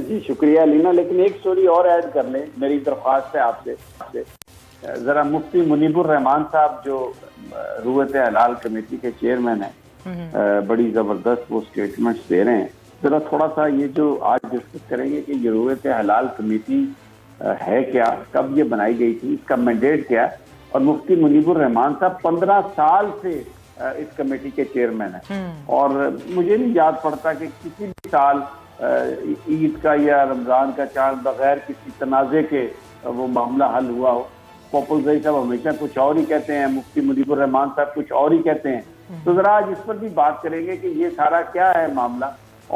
جی شکریہ لینا، لیکن ایک سٹوری اور ایڈ کر لیں، میری درخواست ہے آپ سے ذرا مفتی منیب الرحمان صاحب جو رویت حلال کمیٹی کے چیئرمین ہیں، بڑی زبردست وہ سٹیٹمنٹس دے رہے ہیں، ذرا تھوڑا سا یہ جو آج ڈسکس کریں گے کہ یہ رویت حلال کمیٹی ہے کیا، کب یہ بنائی گئی تھی، اس کا مینڈیٹ کیا ہے، اور مفتی منیب الرحمان صاحب 15 سال سے اس کمیٹی کے چیئرمین ہیں، اور مجھے نہیں یاد پڑتا کہ کسی بھی سال عید کا یا رمضان کا چاند بغیر کسی تنازع کے وہ معاملہ حل ہوا ہو۔ پوپل زئی صاحب ہمیشہ کچھ اور ہی کہتے ہیں، مفتی منیب الرحمان صاحب کچھ اور ہی کہتے ہیں، تو ذرا آج اس پر بھی بات کریں گے کہ یہ سارا کیا ہے معاملہ،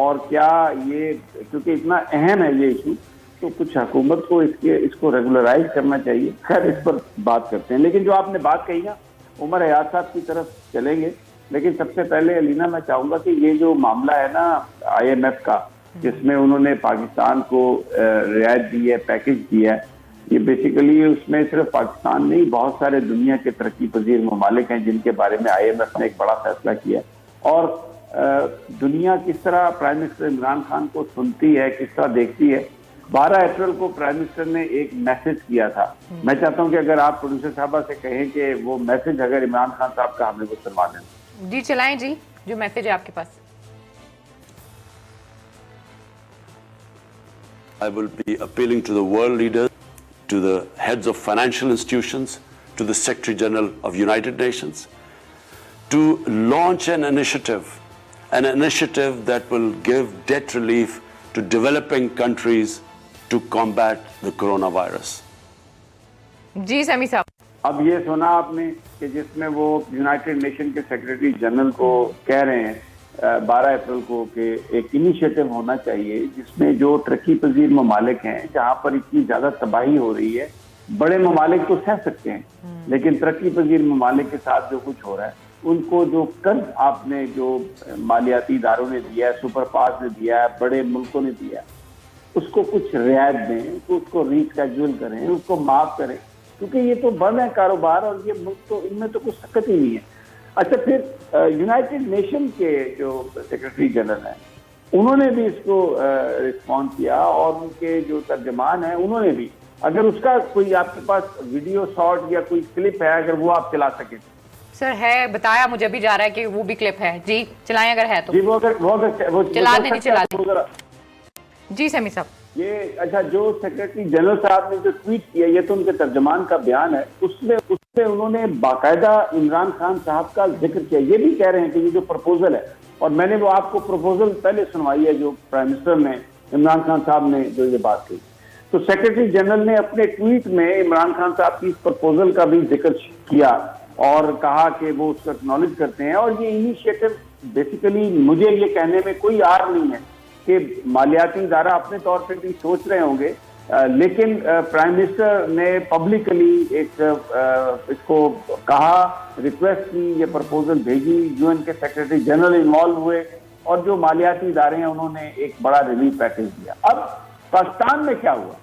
اور کیا یہ کیونکہ اتنا اہم ہے یہ ایشو، تو کچھ حکومت کو اس کو ریگولرائز کرنا چاہیے۔ خیر اس پر بات کرتے ہیں، لیکن جو آپ نے بات کہی نا عمر حیات صاحب کی طرف چلیں گے، لیکن سب سے پہلے علینا میں چاہوں گا کہ یہ جو معاملہ ہے نا IMF کا، جس میں انہوں نے پاکستان کو رعایت دی ہے، پیکج دیا ہے، یہ بیسیکلی اس میں صرف پاکستان نہیں، بہت سارے دنیا کے ترقی پذیر ممالک ہیں جن کے بارے میں IMF نے ایک بڑا فیصلہ کیا ہے، اور دنیا کس طرح پرائم منسٹر عمران خان کو سنتی ہے، کس طرح دیکھتی ہے۔ 12 اپریل کو پرائم منسٹر نے ایک میسج کیا تھا، میں چاہتا ہوں کہ اگر آپ پروڈیوسر صاحبہ سے کہیں کہ وہ میسج اگر عمران خان صاحب کا ہمیں وہ سنوا دیں۔ جی چلائیں جی، جو میسج ہے آپ کے پاس۔ I will be appealing to the world leaders, to the heads of financial institutions, to the Secretary General of United Nations, to launch an initiative that will give debt relief to developing countries to combat the coronavirus. جی سمی صاحب، اب یہ سنا آپ نے کہ جس میں وہ یونائٹڈ نیشن کے سیکرٹری جنرل کو کہہ رہے ہیں 12 اپریل کو کہ ایک انیشیٹو ہونا چاہیے جس میں جو ترقی پذیر ممالک ہیں، جہاں پر اتنی زیادہ تباہی ہو رہی ہے، بڑے ممالک تو سہ سکتے ہیں، لیکن ترقی پذیر ممالک کے ساتھ جو کچھ ہو رہا ہے، ان کو جو قرض آپ نے جو مالیاتی اداروں نے دیا ہے، سپر پاورز نے دیا ہے، بڑے ملکوں نے دیا ہے، اس کو کچھ رعایت دیں، اس کو ریسکیجول کریں، اس کو معاف کریں، کیونکہ یہ تو بند ہے کاروبار، اور یہ ملک تو ان میں تو کچھ سکت ہی نہیں ہے۔ اچھا پھر یونائٹڈ نیشن کے جو سیکرٹری جنرل ہیں انہوں نے بھی اس کو رسپونڈ کیا، اور ان کے جو ترجمان ہیں انہوں نے بھی، اگر اس کا کوئی آپ کے پاس ویڈیو شارٹ یا کوئی کلپ ہے اگر وہ آپ چلا سکیں۔ سر ہے، بتایا مجھے بھی جا رہا ہے کہ وہ بھی کلپ ہے، جی چلائیں اگر ہے تو۔ جی وہ چلا دیں۔ جی سمی صاحب، یہ اچھا جو سیکرٹری جنرل صاحب نے جو ٹویٹ کیا، یہ تو ان کے ترجمان کا بیان ہے، اس میں انہوں نے باقاعدہ عمران خان صاحب کا ذکر کیا، یہ بھی کہہ رہے ہیں کہ یہ جو پرپوزل ہے، اور میں نے وہ آپ کو پرپوزل پہلے سنوائی ہے جو پرائم منسٹر نے عمران خان صاحب نے جو یہ بات کی، تو سیکرٹری جنرل نے اپنے ٹویٹ میں عمران خان صاحب کی اس پرپوزل کا بھی ذکر کیا اور کہا کہ وہ اس کو اکنالج کرتے ہیں، اور یہ انیشیٹو بیسیکلی مجھے یہ کہنے میں کوئی عار نہیں ہے کہ مالیاتی ادارہ اپنے طور پہ بھی سوچ رہے ہوں گے، لیکن پرائم منسٹر نے پبلکلی ایک اس کو کہا، ریکویسٹ کی، یہ پرپوزل بھیجی، UN کے سیکرٹری جنرل انوالو ہوئے، اور جو مالیاتی ادارے ہیں انہوں نے ایک بڑا ریلیف پیکج دیا۔ اب پاکستان میں کیا ہوا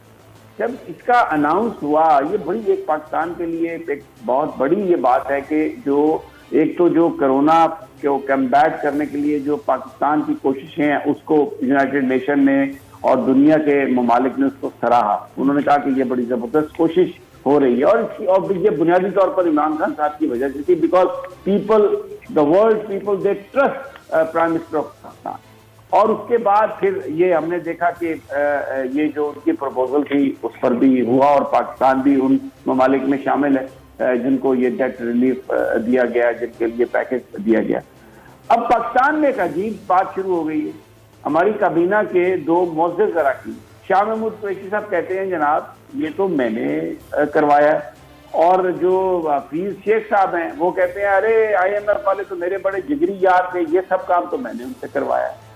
جب اس کا اناؤنس ہوا، یہ بڑی ایک پاکستان کے لیے ایک بہت بڑی یہ بات ہے کہ جو ایک تو جو کرونا کو کمبیٹ کرنے کے لیے جو پاکستان کی کوششیں ہیں اس کو یونائٹڈ نیشن نے اور دنیا کے ممالک نے اس کو سراہا، انہوں نے کہا کہ یہ بڑی زبردست کوشش ہو رہی ہے، اور یہ بنیادی طور پر عمران خان صاحب کی وجہ سے تھی، because people, the world people, they trust prime minister of Pakistan. اور اس کے بعد پھر یہ ہم نے دیکھا کہ یہ جو ان کی پروپوزل تھی اس پر بھی ہوا، اور پاکستان بھی ان ممالک میں شامل ہے جن کو یہ ڈیٹ ریلیف دیا گیا، جن کے لیے پیکج دیا گیا۔ اب پاکستان میں ایک عجیب بات شروع ہو گئی ہے، ہماری کابینہ کے 2 معزز اراکین شاہ محمود قریشی صاحب کہتے ہیں جناب یہ تو میں نے کروایا ہے، اور جو حفیظ شیخ صاحب ہیں وہ کہتے ہیں ارے IMF والے تو میرے بڑے جگری یار تھے، یہ سب کام تو میں نے ان سے کروایا ہے۔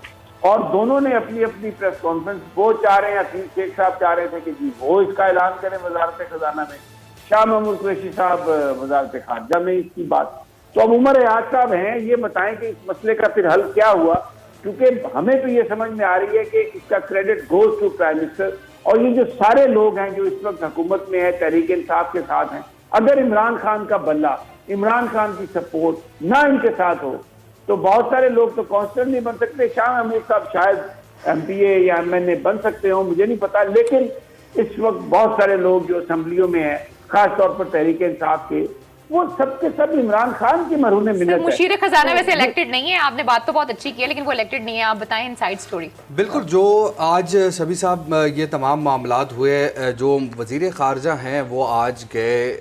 اور دونوں نے اپنی اپنی پریس کانفرنس، وہ چاہ رہے ہیں، حفیظ شیخ صاحب چاہ رہے تھے کہ جی وہ اس کا اعلان کریں وزارت خزانہ میں، شاہ محمود قریشی صاحب وزارت خارجہ میں اس کی بات۔ تو اب عمر حیات صاحب ہیں، یہ بتائیں کہ اس مسئلے کا پھر حل کیا ہوا، کیونکہ ہمیں تو یہ سمجھ میں آ رہی ہے کہ اس کا credit goes to prime minister, اور یہ جو سارے لوگ ہیں جو اس وقت حکومت میں ہے، تحریک انصاف کے ساتھ ہیں، اگر عمران خان کا بلہ، عمران خان کی سپورٹ نہ ان کے ساتھ ہو تو بہت سارے لوگ تو کانسٹنٹ نہیں بن سکتے۔ شاہ محمود صاحب شاید MPA یا MNA بن سکتے ہوں مجھے نہیں پتا، لیکن اس وقت بہت سارے لوگ جو اسمبلیوں میں ہیں خاص طور پر تحریک انصاف کے، وہ سب کے سب عمران خان کی مرہون منت ہے. مشیر خزانہ ویسے الیکٹڈ نہیں ہے، آپ نے بات تو بہت اچھی کی ہے لیکن وہ الیکٹڈ نہیں ہے. آپ بتائیں انسائیڈ سٹوری. بالکل، جو آج سبھی صاحب یہ تمام معاملات ہوئے، جو وزیر خارجہ ہیں وہ آج گئے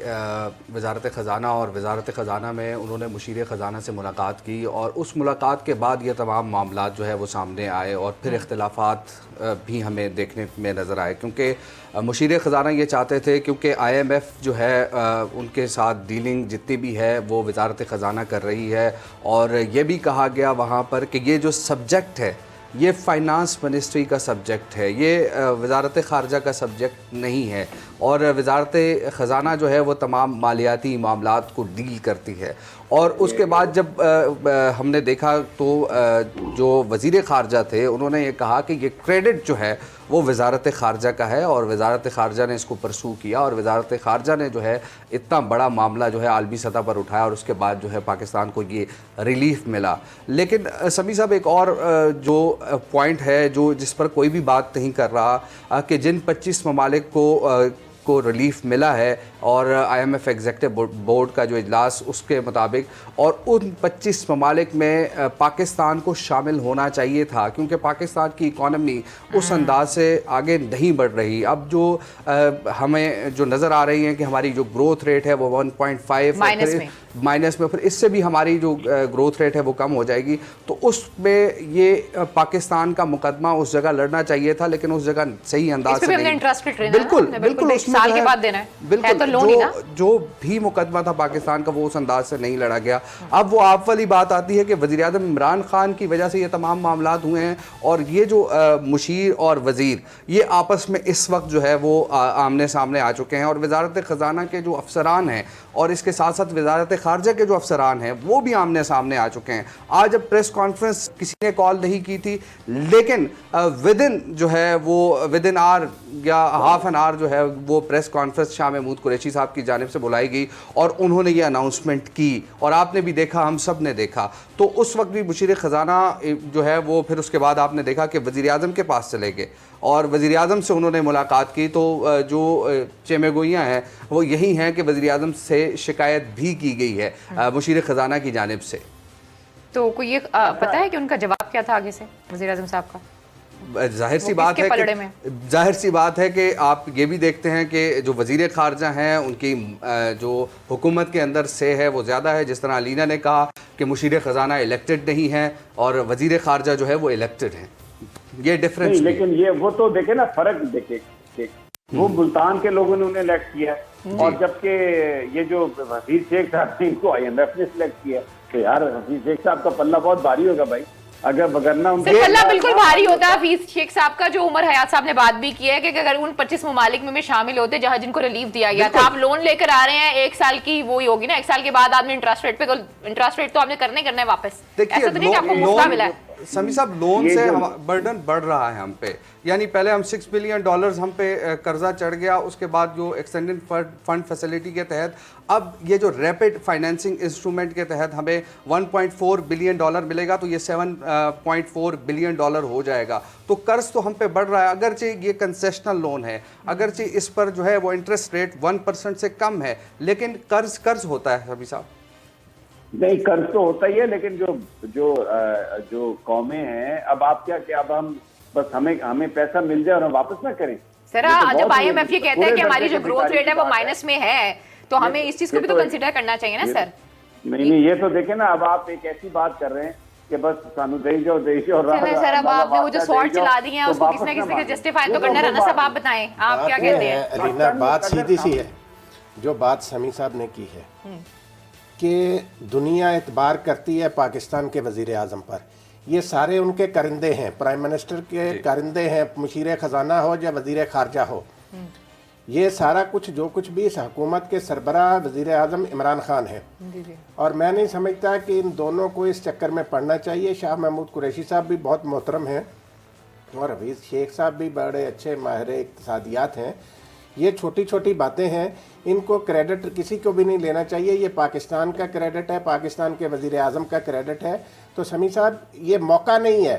وزارت خزانہ، اور وزارت خزانہ میں انہوں نے مشیر خزانہ سے ملاقات کی، اور اس ملاقات کے بعد یہ تمام معاملات جو ہے وہ سامنے آئے، اور پھر اختلافات بھی ہمیں دیکھنے میں نظر آئے، کیونکہ مشیر خزانہ یہ چاہتے تھے، کیونکہ IMF جو ہے ان کے ساتھ ڈیلنگ جتنی بھی ہے وہ وزارت خزانہ کر رہی ہے، اور یہ بھی کہا گیا وہاں پر کہ یہ جو سبجیکٹ ہے یہ فائنانس منسٹری کا سبجیکٹ ہے، یہ وزارت خارجہ کا سبجیکٹ نہیں ہے، اور وزارت خزانہ جو ہے وہ تمام مالیاتی معاملات کو ڈیل کرتی ہے. اور اس کے بعد جب ہم نے دیکھا تو جو وزیر خارجہ تھے انہوں نے یہ کہا کہ یہ کریڈٹ جو ہے وہ وزارت خارجہ کا ہے، اور وزارت خارجہ نے اس کو پرسو کیا، اور وزارت خارجہ نے جو ہے اتنا بڑا معاملہ جو ہے عالمی سطح پر اٹھایا، اور اس کے بعد جو ہے پاکستان کو یہ ریلیف ملا. لیکن سمیع صاحب ایک اور جو پوائنٹ ہے جو جس پر کوئی بھی بات نہیں کر رہا، کہ جن 25 ممالک کو ریلیف ملا ہے، اور IMF ایگزیکٹو بورڈ کا جو اجلاس اس کے مطابق، اور ان 25 ممالک میں پاکستان کو شامل ہونا چاہیے تھا، کیونکہ پاکستان کی اکانومی اس انداز سے آگے نہیں بڑھ رہی. اب جو ہمیں جو نظر آ رہی ہیں کہ ہماری جو گروتھ ریٹ ہے وہ 1.5 مائنس میں، پھر اس سے بھی ہماری جو گروتھ ریٹ ہے وہ کم ہو جائے گی. تو اس میں یہ پاکستان کا مقدمہ اس جگہ لڑنا چاہیے تھا، لیکن اس جگہ صحیح انداز سے نہیں. بالکل بالکل سال کے بعد دینا ہے. بالکل جو بھی مقدمہ تھا پاکستان کا وہ اس انداز سے نہیں لڑا گیا. اب وہ آپ والی بات آتی ہے کہ وزیر اعظم عمران خان کی وجہ سے یہ تمام معاملات ہوئے ہیں، اور یہ جو مشیر اور وزیر یہ آپس میں اس وقت جو ہے وہ آمنے سامنے آ چکے ہیں، اور وزارت خزانہ کے جو افسران ہیں اور اس کے ساتھ ساتھ وزارت خارجہ کے جو افسران ہیں وہ بھی آمنے سامنے آ چکے ہیں. آج جب پریس کانفرنس کسی نے کال نہیں کی تھی، لیکن ودن جو ہے وہ ودن آر یا ہاف این آر جو ہے وہ پریس کانفرنس شاہ محمود قریشی صاحب کی جانب سے بلائی گئی، اور انہوں نے یہ اناؤنسمنٹ کی، اور آپ نے بھی دیکھا، ہم سب نے دیکھا. تو اس وقت بھی مشیر خزانہ جو ہے وہ پھر اس کے بعد آپ نے دیکھا کہ وزیر اعظم کے پاس چلے گئے، اور وزیر اعظم سے انہوں نے ملاقات کی. تو جو چیمے گوئیاں ہیں وہ یہی ہیں کہ وزیر اعظم سے شکایت بھی کی گئی ہے مشیر خزانہ کی جانب سے. تو کوئی یہ پتہ ہے کہ ان کا جواب کیا تھا آگے سے وزیر اعظم صاحب کا؟ ظاہر سی بات ہے کہ آپ یہ بھی دیکھتے ہیں کہ جو وزیر خارجہ ہیں ان کی جو حکومت کے اندر سے ہے وہ زیادہ ہے. جس طرح علینا نے کہا کہ مشیر خزانہ الیکٹڈ نہیں ہیں اور وزیر خارجہ جو ہے وہ الیکٹڈ ہیں. یہ ڈفرنس. لیکن یہ وہ تو دیکھیں نا، فرق دیکھیں، وہ ملتان کے لوگوں نے انہیں الیکٹ کیا، اور جبکہ یہ جو حفیظ شیخ صاحب نے ان کو IMF نے سلیکٹ کیا. تو یار حفیظ شیخ صاحب کا پلہ بہت بھاری ہوگا بھائی، اگر وگرنہ ان کا پلہ بالکل بھاری ہوتا ہے. حفیظ شیخ صاحب کا جو عمر حیات صاحب نے بات بھی کی ہے کہ اگر ان 25 ممالک میں شامل ہوتے جہاں جن کو ریلیف دیا گیا تھا، آپ لون لے کر آ رہے ہیں، 1 سال کی وہی ہوگی نا، 1 سال کے بعد آدمی انٹرسٹ ریٹ پہ، انٹرسٹ ریٹ تو آپ نے کرنا ہے واپس. ایسا تو نہیں کہ آپ کو مفت ملا ہے. سمیع صاحب لون سے برڈن بڑھ رہا ہے ہم پہ، یعنی پہلے ہم $6 بلین ہم پہ قرضہ چڑھ گیا، اس کے بعد جو ایکسٹینڈڈ فنڈ فیسلٹی کے تحت اب یہ جو ریپڈ فائنینسنگ انسٹرومنٹ کے تحت ہمیں $1.4 بلین ملے گا، تو یہ $7.4 بلین ہو جائے گا. تو قرض تو ہم پہ بڑھ رہا ہے، اگرچہ یہ کنسیشنل لون ہے، اگرچہ اس پر جو ہے وہ انٹرسٹ ریٹ 1% سے کم ہے، لیکن قرض ہوتا ہے. سبھی صاحب نہیں، قرض تو ہوتا ہی ہے، لیکن جو قومیں ہیں، اب آپ کیا کہ اب ہم بس ہمیں پیسہ مل جائے اور ہم واپس نہ کریں. سر جب IMF یہ کہتا ہے کہ ہماری جو گروتھ ریٹ ہے وہ مائنس میں ہے، تو ہمیں اس چیز کو بھی تو کنسیڈر کرنا چاہیے نا سر. نہیں، یہ تو دیکھیں نا، اب آپ ایک ایسی بات کر رہے ہیں کہ بس سانو دے جو سر. اب آپ نے وہ جو سوٹ چلا دی ہیں اس کو کسی نہ کسی کے جسٹیفائی تو کرنا ہے نا. صاحب آپ بتائیں آپ کیا کہتے ہیں. علینا بات سیدھی سی ہے، جو بات سمیع صاحب نے کی ہے کہ دنیا اعتبار کرتی ہے پاکستان کے وزیر اعظم پر. یہ سارے ان کے کرندے ہیں، پرائم منسٹر کے کرندے ہیں، مشیر خزانہ ہو یا وزیر خارجہ ہو. یہ سارا کچھ جو کچھ بھی اس حکومت کے سربراہ وزیر اعظم عمران خان ہے، اور میں نہیں سمجھتا کہ ان دونوں کو اس چکر میں پڑنا چاہیے. شاہ محمود قریشی صاحب بھی بہت محترم ہیں، اور حفیظ شیخ صاحب بھی بڑے اچھے ماہر اقتصادیات ہیں. یہ چھوٹی چھوٹی باتیں ہیں، ان کو کریڈٹ کسی کو بھی نہیں لینا چاہیے. یہ پاکستان کا کریڈٹ ہے، پاکستان کے وزیر اعظم کا کریڈٹ ہے. تو سمیع صاحب یہ موقع نہیں ہے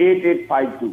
8852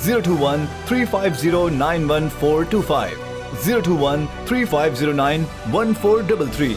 021-350-91425, 021-3509-1433।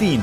3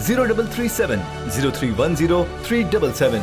0337-0310-377।